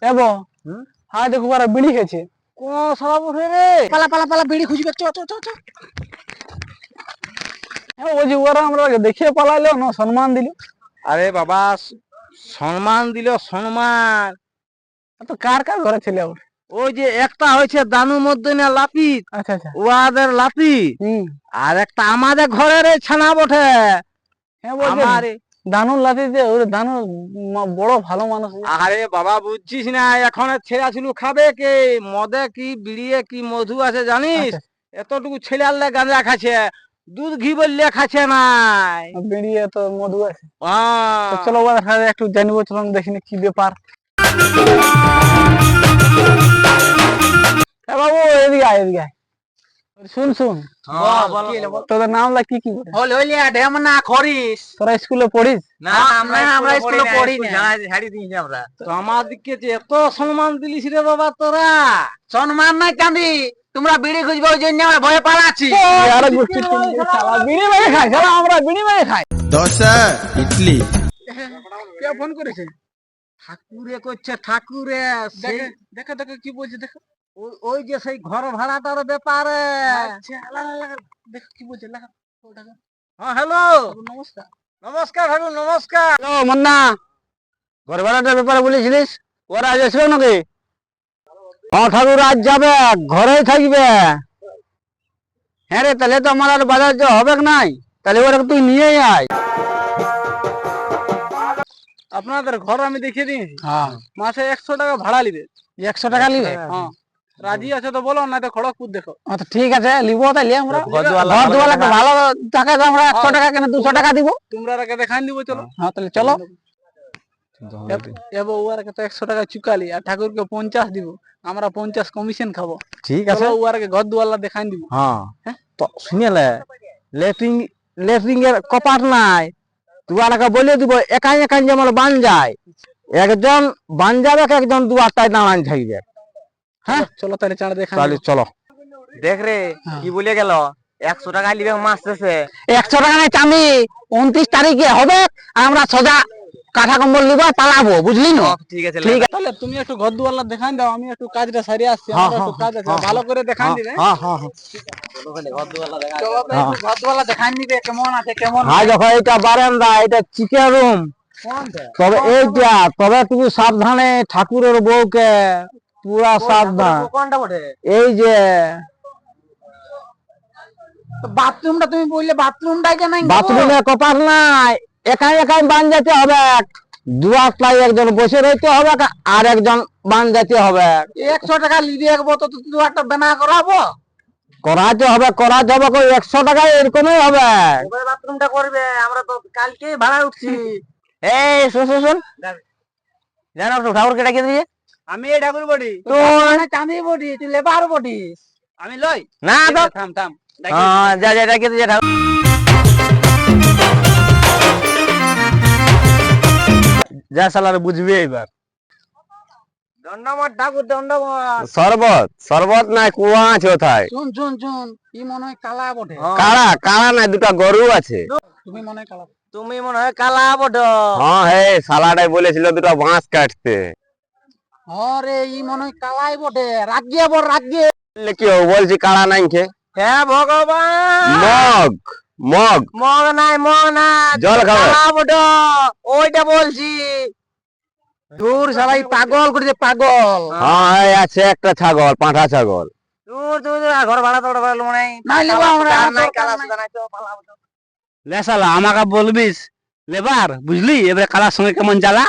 এবো হ্যাঁ দেখো ওরা বিড়ি খেয়েছে। কোন শালা বটে রে? পালা পালা পালা বিড়ি খুঁজবে, চ চ চ চ। হ্যাঁ ওই যে ওরা আমরা দেখিয়ে পালাইলো না, সম্মান দিল। আরে বাবা, সম্মান দিল সম্মান। তো কার কার ঘরে ছেলে ওর? ওই যে একটা হয়েছে দানু মধ্যে না লাপিত, আচ্ছা আচ্ছা। ওয়াদের লাপি। আর একটা আমাদের ঘরের এই ছানা বটে। হ্যাঁ বলছে আমার দানুর লাতি যে ওর দানু বড় ভালো মানুষ। আরে বাবা বুঝছিস না, এখন ছেঁড়া ছিল খাবে কে? মদে কি বিড়িয়ে কি মধু আছে জানিস? এতটুকু ছেলে আনলে গাঁজা খাচ্ছে, দুধ ঘি বললে খাচ্ছে নাই। বেরিয়ে তো মধু আছে। তো হ্যাঁ। চলো একটু জানবো, চলো দেখিনি কি ব্যাপার। এ বাবু এদিকে আয়, এদিকে আয়। শুন শুন, তোদের নাম লা কি কি করে? হলিয়া ঢেমনা খরিস। তোরা স্কুলে পড়িস? না আমরা স্কুলে পড়ি না, ঝাড়ি দিয়েছি আমরা। তো আমাদেরকে যে এত সম্মান দিলিস রে বাবা তোরা। সম্মান নাই কান্দি, তোমরা বিড়ি খুঁজবে ওই জন্য আমরা ভয়ে পালাচ্ছি। আরে গোষ্ঠী শালা বিড়ি মেরে খাই, শালা আমরা বিড়ি মেরে খাই। দোসা ইডলি। কে ফোন করেছে? ঠাকুরে করছে ঠাকুরে। দেখে দেখে দেখে কি বলছে দেখো। ওই যে সেই ঘর ভাড়াটার ব্যাপারে। আচ্ছা দেখো কি বলছে, লাগা ওটাকে। হ্যাঁ হ্যালো, নমস্কার। নমস্কার ঠাকুর নমস্কার। হ্যালো মুন্না, ঘর ভাড়াটার ব্যাপারে বলেছিলিস, ওরা আজ আসবে নাকি? হ্যাঁ ঠাকুর আজ যাবে, ঘরেই থাকবে। হ্যাঁ রে, তাহলে তো আমার আর বাজার যাওয়া হবে নাই, তাহলে ওরা তুই নিয়েই আয়। আপনাদের ঘর আমি দেখিয়ে দিয়েছি, মাসে 100 টাকা ভাড়া নিবে। 100 টাকা নিবে? হ্যাঁ। রাজি আছে তো বলো, না তো খড়গপুর দেখো। আচ্ছা ঠিক আছে, লিবো তাহলে আমরা। ঘর দুয়ালা তো ভালো টাকা, আমরা 100 টাকা কেন 200 টাকা দিব। তোমরা আগে দেখান দিব, চলো। হ্যাঁ তাহলে চলো। এবার ওয়ারকে তো 100 টাকা চুকালি, আর ঠাকুরকে 50 দিব, আমরা 50 কমিশন খাবো। ঠিক আছে, ওয়ারকে ঘর দুয়ালা দেখান দিব। হ্যাঁ তো শুনেলে লেট্রিন লেট্রিন এর কপাট নাই, তুয়ালাকে বলে দিব একাই একাই যেমন বান যায়, একজন বান যাবে, একজন দুয়ারটায় দাঁড়ান থাকবে। হ্যাঁ চলো তাহলে চাঁড় দেখা। তাহলে চলো। দেখ রে কি বলে গেল, 100 টাকা নিবে মাস শেষে। 100 টাকা নাই চাঁদি, 29 তারিখে হবে, আমরা সোজা কাঁথা কম্বল নিব, পালাবো, বুঝলি না? ঠিক আছে ঠিক আছে, তাহলে তুমি একটু ঘর দুয়ালা দেখান দাও, আমি একটু কাজটা সারিয়ে আসছি। আমার একটু কাজ আছে, ভালো করে দেখান দিবে। হ্যাঁ হ্যাঁ হ্যাঁ চলো তো একটু ঘর দুয়ালা দেখান দিবে, কেমন আছে কেমন। হ্যাঁ দেখো এটা বারান্দা, এটা চিকেন রুম। তবে এইটা, তবে তুমি সাবধানে ঠাকুরের বউকে পুরা সাবধান। কোনটা বটে? এই যে বাথরুমটা তুমি বললে, বাথরুমটাই কেন? বাথরুমে কপার নাই, একাই একাই বান যেতে হবে, দুয়ারটায় একজন বসে রইতে হবে, আর একজন বান যেতে হবে। 100 টাকা লিখে একবো তো তুই একটা বেনা করাবো। করাতে হবে কই 100 টাকা এরকমই হবে। ওই বাথরুমটা করবে, আমরা তো কালকেই ভাড়া উঠছি। এই শুন শুন শুন, জানো তো ঠাকুরকে ডাকিয়ে দিয়ে। আমি এই ঠাকুর বডি, তুই চাঁদি বডি, তুই লেবার বডিস। আমি লই না তো থাম থাম। হ্যাঁ যা যা ডাকিয়ে দিয়ে ঠাকুর। যা শালার বুঝবি এবার। দণ্ডমত ঠাকুর দণ্ডমত। শরবত শরবত নাই, কুয়া আছে ওথায়। শুন শুন শুন, ই মনে হয় কালা বটে। কারা কারা নাই, দুটা গরু আছে। তুমি মনে হয় কালা। তুমি মনে হয় কালা বটো। হ্যাঁ হে শালাটাই বলেছিল দুটা বাঁশ কাটতে। আরে ই মনে হয় কালাই বটে, রাগিয়ে বড় রাগিয়ে। কি বলছি কারা নাই খে? হ্যাঁ ভগবান, মগ মগ মগ নাই মগ নাই, জল খাবে। কালা বটো ওইটা বলছি। দূর শালাই পাগল করেছে, পাগল। হ্যাঁ এই আছে একটা ছাগল, পাঁঠা ছাগল। দূর দূর দূর, ঘর ভাড়া তো মনে হয় নাই লেবো আমরা, নাই, কালা সুদা নাই তো পালা বটো। লে শালা আমাকে বলবিস লেবার, বুঝলি এবারে কালার সঙ্গে কেমন জ্বালা।